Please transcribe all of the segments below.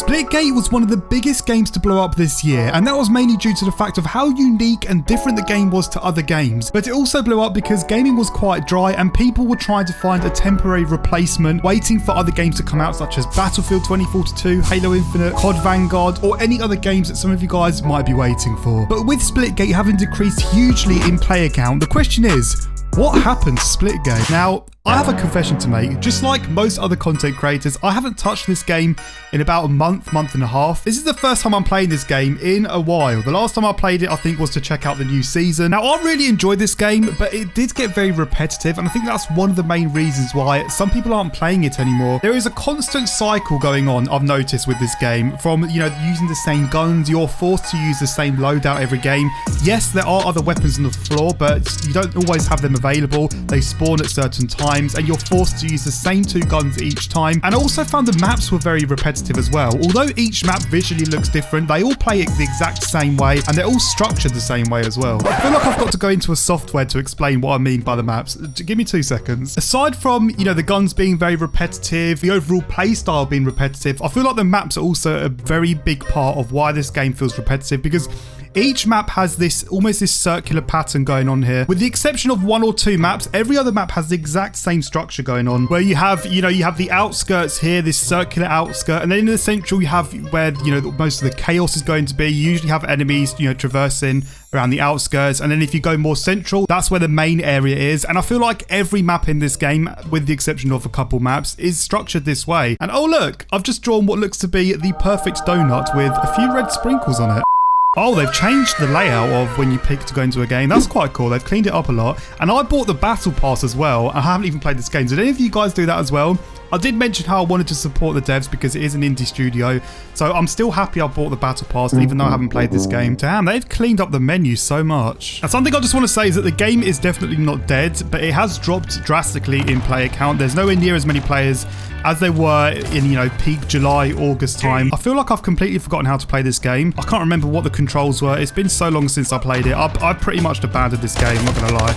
Splitgate was one of the biggest games to blow up this year, and that was mainly due to the fact of how unique and different the game was to other games. But it also blew up because gaming was quite dry and people were trying to find a temporary replacement, waiting for other games to come out such as Battlefield 2042, Halo Infinite, COD Vanguard, or any other games that some of you guys might be waiting for. But with Splitgate having decreased hugely in player count, the question is, what happened to Splitgate? Now, I have a confession to make. Just like most other content creators, I haven't touched this game in about a month and a half. This is the first time I'm playing this game in a while. The last time I played it, I think, was to check out the new season. Now, I really enjoyed this game, but it did get very repetitive, and I think that's one of the main reasons why some people aren't playing it anymore. There is a constant cycle going on, I've noticed, with this game. From, you know, using the same guns, you're forced to use the same loadout every game. Yes, there are other weapons on the floor, but you don't always have them available. They spawn at certain times, and you're forced to use the same two guns each time. And I also found the maps were very repetitive as well. Although each map visually looks different, they all play it the exact same way, and they're all structured the same way as well. I feel like I've got to go into a software to explain what I mean by the maps. Give me 2 seconds. Aside from, you know, the guns being very repetitive, the overall play style being repetitive, I feel like the maps are also a very big part of why this game feels repetitive, because each map has this almost this circular pattern going on here. With the exception of 1 or 2 maps, every other map has the exact same structure going on, where you have, you know, you have the outskirts here, this circular outskirt, and then in the central you have where, you know, most of the chaos is going to be. You usually have enemies, you know, traversing around the outskirts, and then if you go more central, that's where the main area is. And I feel like every map in this game, with the exception of a couple maps, is structured this way. And oh look, I've just drawn what looks to be the perfect donut with a few red sprinkles on it. Oh, they've changed the layout of when you pick to go into a game. That's quite cool. They've cleaned it up a lot. And I bought the Battle Pass as well. I haven't even played this game. Did any of you guys do that as well? I did mention how I wanted to support the devs because it is an indie studio. So I'm still happy I bought the Battle Pass, even though I haven't played this game. Damn, they've cleaned up the menu so much. And something I just want to say is that the game is definitely not dead, but it has dropped drastically in player count. There's nowhere near as many players as they were in, you know, peak July, August time. I feel like I've completely forgotten how to play this game. I can't remember what the controls were. It's been so long since I played it. I've pretty much abandoned this game, I'm not gonna lie.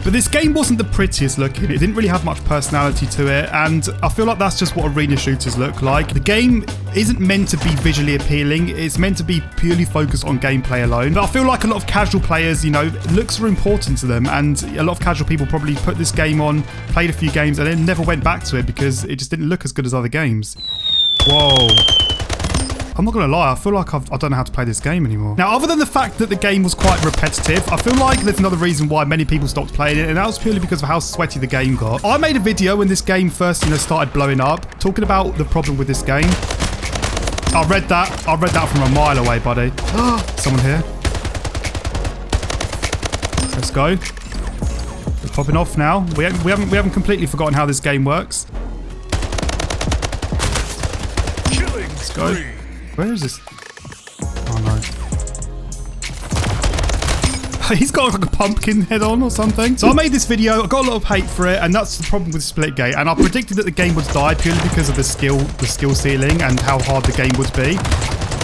But this game wasn't the prettiest looking. It didn't really have much personality to it, and I feel like that's just what arena shooters look like. The game isn't meant to be visually appealing. It's meant to be purely focused on gameplay alone. But I feel like a lot of casual players, you know, looks are important to them, and a lot of casual people probably put this game on, played a few games, and then never went back to it because it just didn't look as good as other games. Whoa. I'm not going to lie, I feel like I don't know how to play this game anymore. Now, other than the fact that the game was quite repetitive, I feel like there's another reason why many people stopped playing it, and that was purely because of how sweaty the game got. I made a video when this game first, you know, started blowing up, talking about the problem with this game. I read that from a mile away, buddy. Someone here. Let's go. We're popping off now. We haven't completely forgotten how this game works. Let's go. Where is this? Oh no. He's got like a pumpkin head on or something. So I made this video, I got a lot of hate for it, and that's the problem with Splitgate. And I predicted that the game would die purely because of the skill ceiling and how hard the game would be.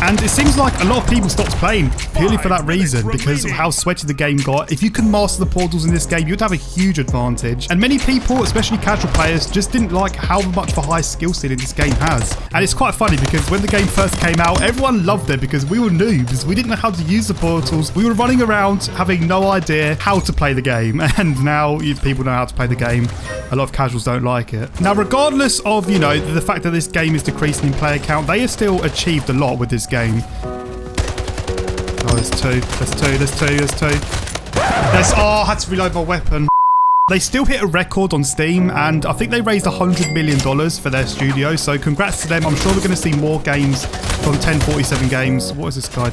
And it seems like a lot of people stopped playing purely for that reason, because of how sweaty the game got. If you can master the portals in this game, you'd have a huge advantage. And many people, especially casual players, just didn't like how much of a high skill ceiling this game has. And it's quite funny because when the game first came out, everyone loved it because we were noobs. We didn't know how to use the portals. We were running around having no idea how to play the game. And now people know how to play the game. A lot of casuals don't like it. Now, regardless of, you know, the fact that this game is decreasing in player count, they have still achieved a lot with this game. Oh, there's two. Oh, I had to reload my weapon. They still hit a record on Steam, and I think they raised $100 million for their studio, so congrats to them. I'm sure we're going to see more games from 1047 Games. What is this guy?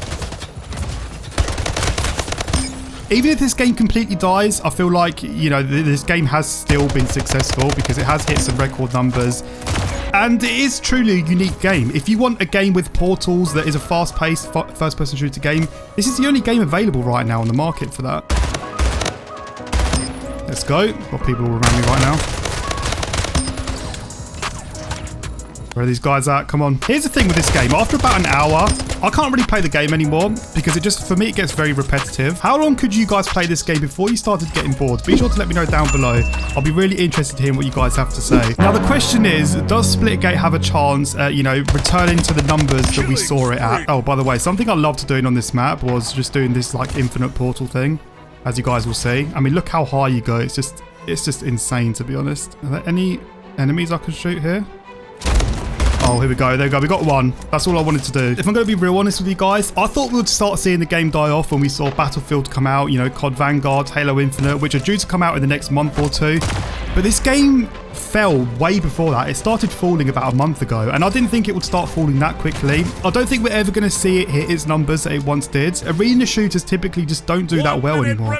Even if this game completely dies, I feel like, you know, this game has still been successful because it has hit some record numbers. And it is truly a unique game. If you want a game with portals that is a fast-paced first-person shooter game, this is the only game available right now on the market for that. Let's go. Got people all around me right now. Where are these guys at? Come on. Here's the thing with this game. After about an hour, I can't really play the game anymore because it just, for me, it gets very repetitive. How long could you guys play this game before you started getting bored? Be sure to let me know down below. I'll be really interested to hear what you guys have to say. Now, the question is, does Splitgate have a chance at, you know, returning to the numbers that we saw it at? Oh, by the way, something I loved doing on this map was just doing this, like, infinite portal thing, as you guys will see. I mean, look how high you go. It's just insane, to be honest. Are there any enemies I can shoot here? Oh, here we go. There we go. We got one. That's all I wanted to do. If I'm going to be real honest with you guys, I thought we would start seeing the game die off when we saw Battlefield come out, you know, COD Vanguard, Halo Infinite, which are due to come out in the next month or two. But this game fell way before that. It started falling about a month ago, and I didn't think it would start falling that quickly. I don't think we're ever going to see it hit its numbers that it once did. Arena shooters typically just don't do that well anymore.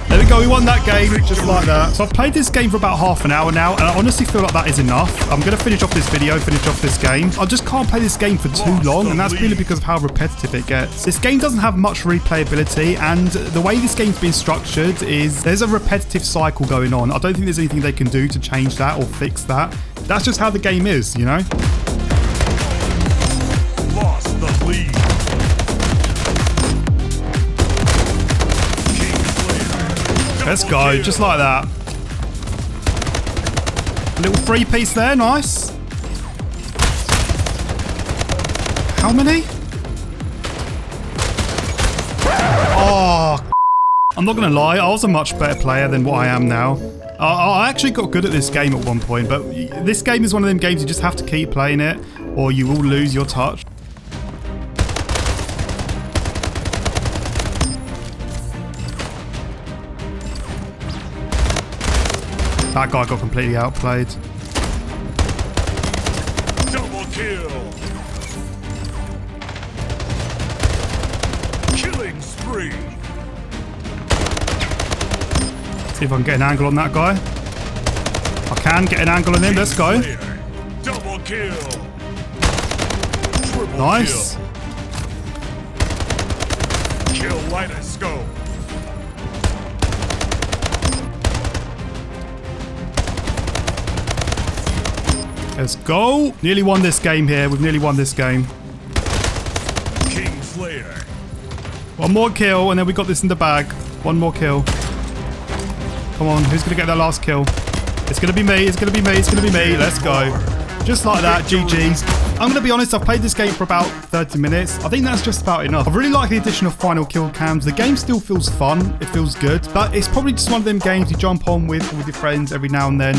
There we go, we won that game, just like that. So I've played this game for about half an hour now, and I honestly feel like that is enough. I'm going to finish off this video, finish off this game. I just can't play this game for too long, and that's purely because of how repetitive it gets. This game doesn't have much replayability, and the way this game's been structured is there's a repetitive cycle going on. I don't think there's anything they can do to change that or fix that. That's just how the game is, you know? Lost the lead. Let's go, just like that. A little free piece there, nice. How many? Oh, I'm not gonna lie, I was a much better player than what I am now. I actually got good at this game at one point, but this game is one of them games you just have to keep playing it, or you will lose your touch. That guy got completely outplayed. Double kill. Killing spree. See if I can get an angle on that guy. I can get an angle on him. Let's go. Double kill. Triple Nice. Kill lighter scope. Let's go. Nearly won this game here. We've nearly won this game. King Slayer. One more kill, and then we got this in the bag. One more kill. Come on, who's going to get that last kill? It's going to be me. It's going to be me. It's going to be me. Let's go. Just like that. GG's. I'm going to be honest, I've played this game for about 30 minutes. I think that's just about enough. I really like the addition of final kill cams. The game still feels fun. It feels good. But it's probably just one of them games you jump on with your friends every now and then.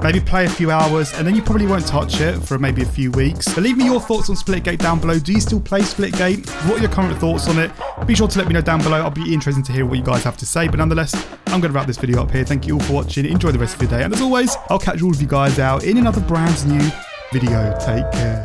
Maybe play a few hours, and then you probably won't touch it for maybe a few weeks. But leave me your thoughts on Splitgate down below. Do you still play Splitgate? What are your current thoughts on it? Be sure to let me know down below. I'll be interested to hear what you guys have to say. But nonetheless, I'm going to wrap this video up here. Thank you all for watching. Enjoy the rest of your day. And as always, I'll catch all of you guys out in another brand new video. Take care.